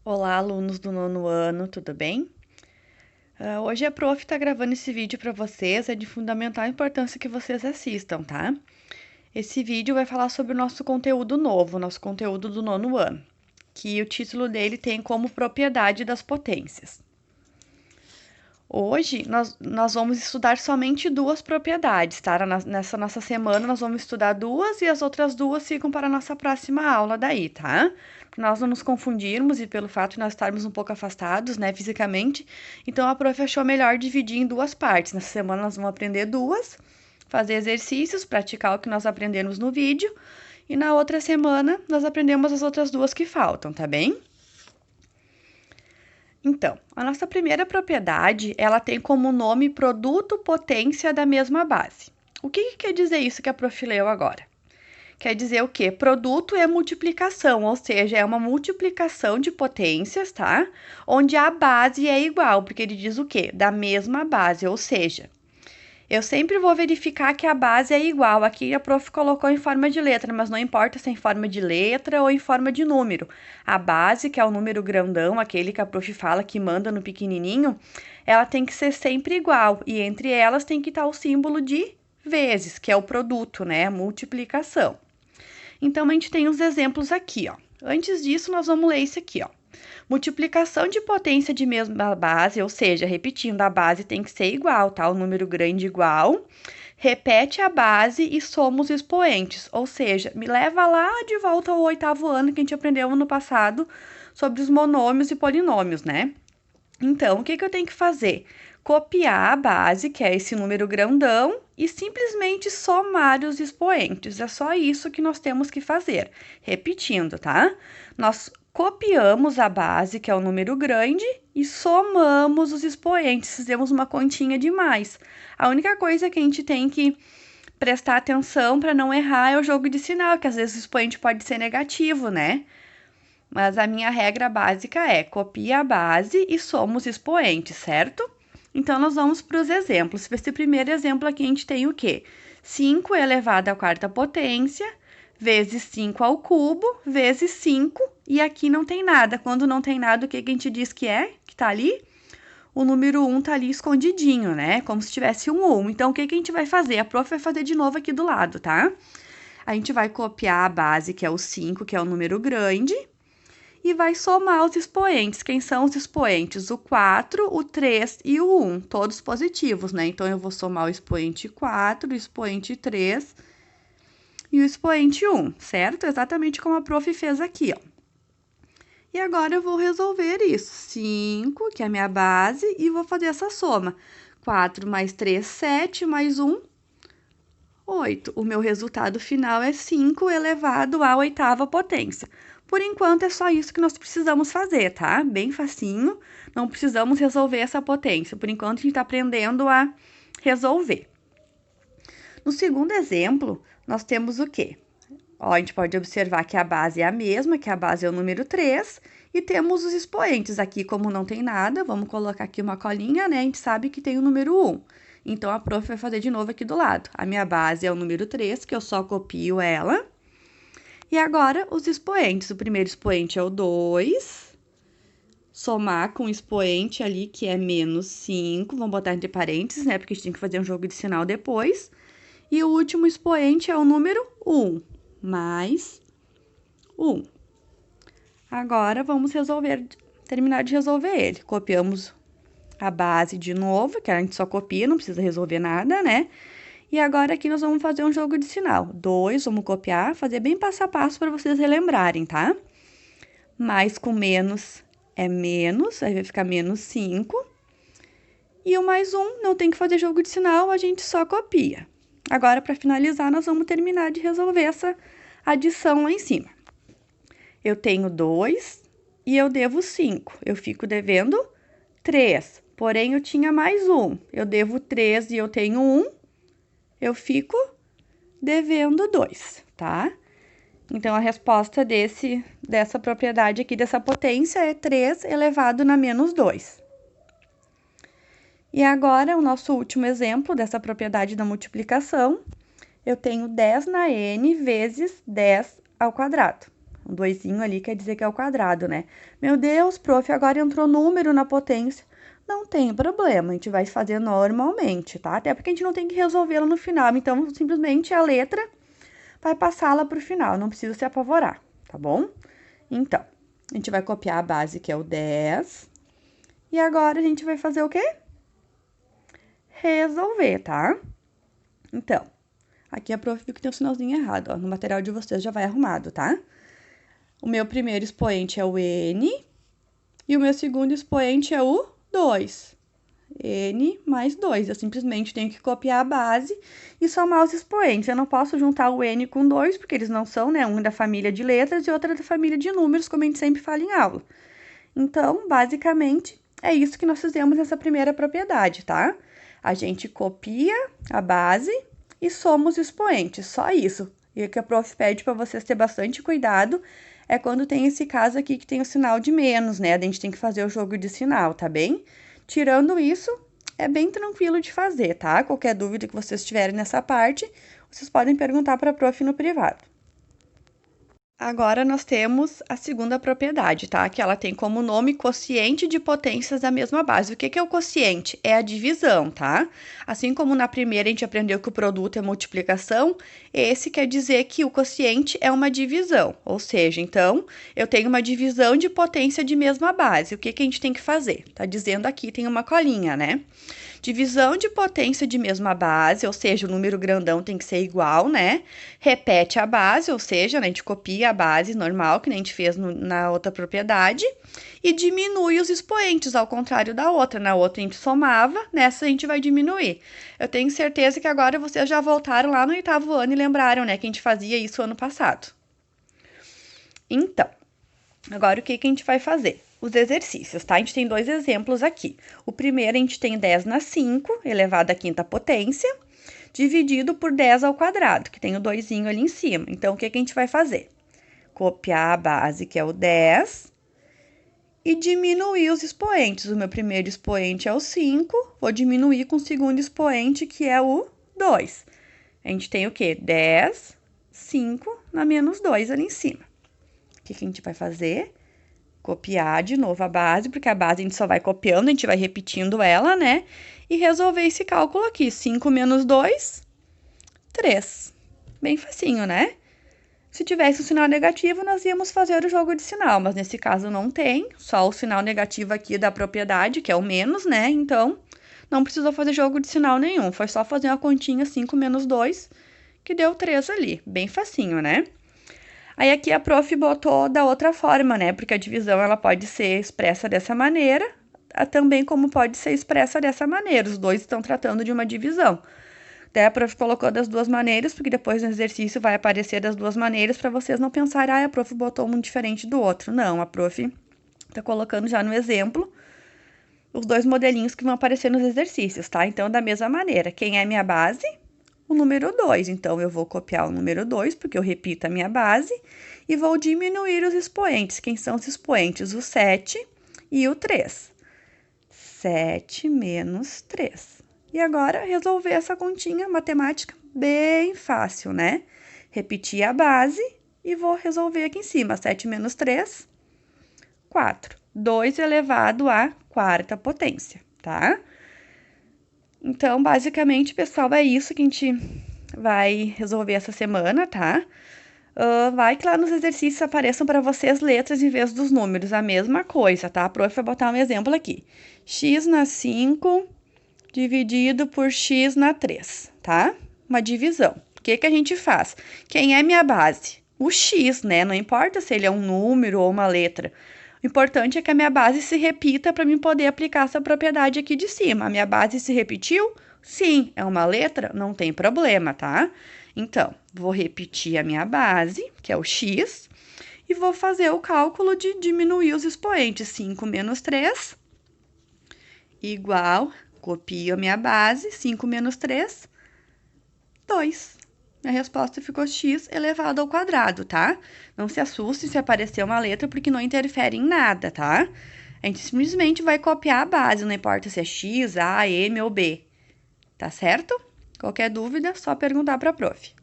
Olá, alunos do nono ano, tudo bem? Hoje a prof está gravando esse vídeo para vocês, é de fundamental importância que vocês assistam, tá? Esse vídeo vai falar sobre o nosso conteúdo novo, nosso conteúdo do nono ano, que o título dele tem como propriedade das potências. Hoje nós vamos estudar somente duas propriedades, tá? Nessa nossa semana nós vamos estudar duas e as outras duas ficam para a nossa próxima aula daí, tá? Para nós não nos confundirmos e pelo fato de nós estarmos um pouco afastados, né, fisicamente, então a prof achou melhor dividir em duas partes. Nessa semana nós vamos aprender duas, fazer exercícios, praticar o que nós aprendemos no vídeo, e na outra semana nós aprendemos as outras duas que faltam, tá bem? Então, a nossa primeira propriedade, ela tem como nome produto potência da mesma base. O que quer dizer isso que a prof leu agora? Quer dizer o quê? Produto é multiplicação, ou seja, é uma multiplicação de potências, tá? Onde a base é igual, porque ele diz o quê? Da mesma base, ou seja, eu sempre vou verificar que a base é igual. Aqui a prof colocou em forma de letra, mas não importa se é em forma de letra ou em forma de número. A base, que é o número grandão, aquele que a prof fala que manda no pequenininho, ela tem que ser sempre igual. E entre elas tem que estar o símbolo de vezes, que é o produto, né? A multiplicação. Então, a gente tem os exemplos aqui, ó. Antes disso, nós vamos ler isso aqui, ó. Multiplicação de potência de mesma base, ou seja, repetindo, a base tem que ser igual, tá? O número grande igual. Repete a base e soma os expoentes, ou seja, me leva lá de volta ao oitavo ano que a gente aprendeu no passado sobre os monômios e polinômios, né? Então, o que eu tenho que fazer? Copiar a base, que é esse número grandão, e simplesmente somar os expoentes. É só isso que nós temos que fazer. Repetindo, tá? Nós copiamos a base, que é o número grande, e somamos os expoentes. Fizemos uma continha de mais. A única coisa que a gente tem que prestar atenção para não errar é o jogo de sinal, que às vezes o expoente pode ser negativo, né? Mas a minha regra básica é copia a base e soma os expoentes, certo? Então, nós vamos para os exemplos. Esse primeiro exemplo aqui, a gente tem o quê? 5 elevado à quarta potência, vezes 5 ao cubo, vezes 5, e aqui não tem nada. Quando não tem nada, o que a gente diz que é? Que tá ali? O número 1 tá ali escondidinho, né? Como se tivesse um 1. Então, o que a gente vai fazer? A prof vai fazer de novo aqui do lado, tá? A gente vai copiar a base, que é o 5, que é o número grande, e vai somar os expoentes. Quem são os expoentes? O 4, o 3 e o 1, todos positivos, né? Então, eu vou somar o expoente 4, o expoente 3 e o expoente 1, certo? Exatamente como a prof fez aqui, ó. E agora eu vou resolver isso. 5, que é a minha base, e vou fazer essa soma. 4 mais 3, 7, mais 1, 8. O meu resultado final é 5 elevado à oitava potência. Por enquanto, é só isso que nós precisamos fazer, tá? Bem facinho, não precisamos resolver essa potência. Por enquanto, a gente está aprendendo a resolver. No segundo exemplo, nós temos o quê? Ó, a gente pode observar que a base é a mesma, que a base é o número 3, e temos os expoentes aqui, como não tem nada, vamos colocar aqui uma colinha, né? A gente sabe que tem o número 1. Então, a prof vai fazer de novo aqui do lado. A minha base é o número 3, que eu só copio ela. E agora, os expoentes. O primeiro expoente é o 2. Somar com o expoente ali, que é menos 5. Vamos botar entre parênteses, né? Porque a gente tem que fazer um jogo de sinal depois. E o último expoente é o número 1. Mais 1. Agora, vamos terminar de resolver ele. Copiamos a base de novo, que a gente só copia, não precisa resolver nada, né? E agora aqui nós vamos fazer um jogo de sinal. 2, vamos copiar, fazer bem passo a passo para vocês relembrarem, tá? Mais com menos é menos, aí vai ficar menos 5. E o mais 1, não tem que fazer jogo de sinal, a gente só copia. Agora, para finalizar, nós vamos terminar de resolver essa adição lá em cima. Eu tenho 2 e eu devo 5. Eu fico devendo 3. Porém, eu tinha mais 1. Eu devo 3 e eu tenho 1. Eu fico devendo 2, tá? Então, a resposta dessa propriedade aqui, dessa potência, é 3 elevado na menos 2. E agora, o nosso último exemplo dessa propriedade da multiplicação, eu tenho 10 na n vezes 10 ao quadrado. Um doisinho ali quer dizer que é o quadrado, né? Meu Deus, prof, agora entrou número na potência. Não tem problema, a gente vai fazer normalmente, tá? Até porque a gente não tem que resolvê-la no final. Então, simplesmente a letra vai passá-la para o final, não precisa se apavorar, tá bom? Então, a gente vai copiar a base, que é o 10. E agora a gente vai fazer o quê? Resolver, tá? Então, aqui a prof viu que tem um sinalzinho errado, ó. No material de vocês já vai arrumado, tá? O meu primeiro expoente é o n e o meu segundo expoente é o 2. N mais 2. Eu simplesmente tenho que copiar a base e somar os expoentes. Eu não posso juntar o n com 2, porque eles não são, né? Um da família de letras e outro da família de números, como a gente sempre fala em aula. Então, basicamente, é isso que nós fizemos nessa primeira propriedade, tá? A gente copia a base e soma os expoentes, só isso. E o que a prof pede para vocês ter bastante cuidado é quando tem esse caso aqui que tem o sinal de menos, né? A gente tem que fazer o jogo de sinal, tá bem? Tirando isso, é bem tranquilo de fazer, tá? Qualquer dúvida que vocês tiverem nessa parte, vocês podem perguntar para a prof no privado. Agora, nós temos a segunda propriedade, tá? Que ela tem como nome quociente de potências da mesma base. O que é o quociente? É a divisão, tá? Assim como na primeira a gente aprendeu que o produto é multiplicação, esse quer dizer que o quociente é uma divisão. Ou seja, então, eu tenho uma divisão de potência de mesma base. O que a gente tem que fazer? Tá dizendo aqui, tem uma colinha, né? Divisão de potência de mesma base, ou seja, o número grandão tem que ser igual, né? Repete a base, ou seja, né, a gente copia a base normal, que nem a gente fez na outra propriedade, e diminui os expoentes, ao contrário da outra. Na outra a gente somava, nessa a gente vai diminuir. Eu tenho certeza que agora vocês já voltaram lá no 8º ano e lembraram, né, que a gente fazia isso ano passado. Então, agora o que a gente vai fazer? Os exercícios, tá? A gente tem 2 exemplos aqui. O primeiro, a gente tem 10 na 5, elevado à quinta potência, dividido por 10 ao quadrado, que tem o 2zinho ali em cima. Então, o que a gente vai fazer? Copiar a base, que é o 10, e diminuir os expoentes. O meu primeiro expoente é o 5, vou diminuir com o segundo expoente, que é o 2. A gente tem o quê? 10, 5 na menos 2 ali em cima. O que a gente vai fazer? Copiar de novo a base, porque a base a gente só vai copiando, a gente vai repetindo ela, né? E resolver esse cálculo aqui. 5 menos 2, 3. Bem facinho, né? Se tivesse um sinal negativo, nós íamos fazer o jogo de sinal, mas nesse caso não tem, só o sinal negativo aqui da propriedade, que é o menos, né? Então, não precisou fazer jogo de sinal nenhum, foi só fazer uma continha 5 menos 2, que deu 3 ali. Bem facinho, né? Aí aqui a prof botou da outra forma, né? Porque a divisão ela pode ser expressa dessa maneira, também como pode ser expressa dessa maneira. Os dois estão tratando de uma divisão. Daí a prof colocou das duas maneiras, porque depois no exercício vai aparecer das duas maneiras para vocês não pensarem, ah, a prof botou um diferente do outro. Não, a prof tá colocando já no exemplo os dois modelinhos que vão aparecer nos exercícios, tá? Então, da mesma maneira, quem é minha base? O número 2. Então, eu vou copiar o número 2, porque eu repito a minha base, e vou diminuir os expoentes. Quem são os expoentes? O 7 e o 3. 7 menos 3. E agora, resolver essa continha matemática bem fácil, né? Repetir a base e vou resolver aqui em cima. 7 menos 3, 4. 2 elevado à quarta potência, tá? Então, basicamente, pessoal, é isso que a gente vai resolver essa semana, tá? Vai que lá nos exercícios apareçam para vocês letras em vez dos números, a mesma coisa, tá? A prof vai botar um exemplo aqui. X na 5 dividido por x na 3, tá? Uma divisão. O que a gente faz? Quem é minha base? O x, né? Não importa se ele é um número ou uma letra. O importante é que a minha base se repita para mim poder aplicar essa propriedade aqui de cima. A minha base se repetiu? Sim. É uma letra? Não tem problema, tá? Então, vou repetir a minha base, que é o x, e vou fazer o cálculo de diminuir os expoentes. 5 menos 3, igual, copio a minha base, 5 menos 3, 2. Minha resposta ficou x elevado ao quadrado, tá? Não se assuste se aparecer uma letra, porque não interfere em nada, tá? A gente simplesmente vai copiar a base, não importa se é x, a, m ou b. Tá certo? Qualquer dúvida, só perguntar para a prof.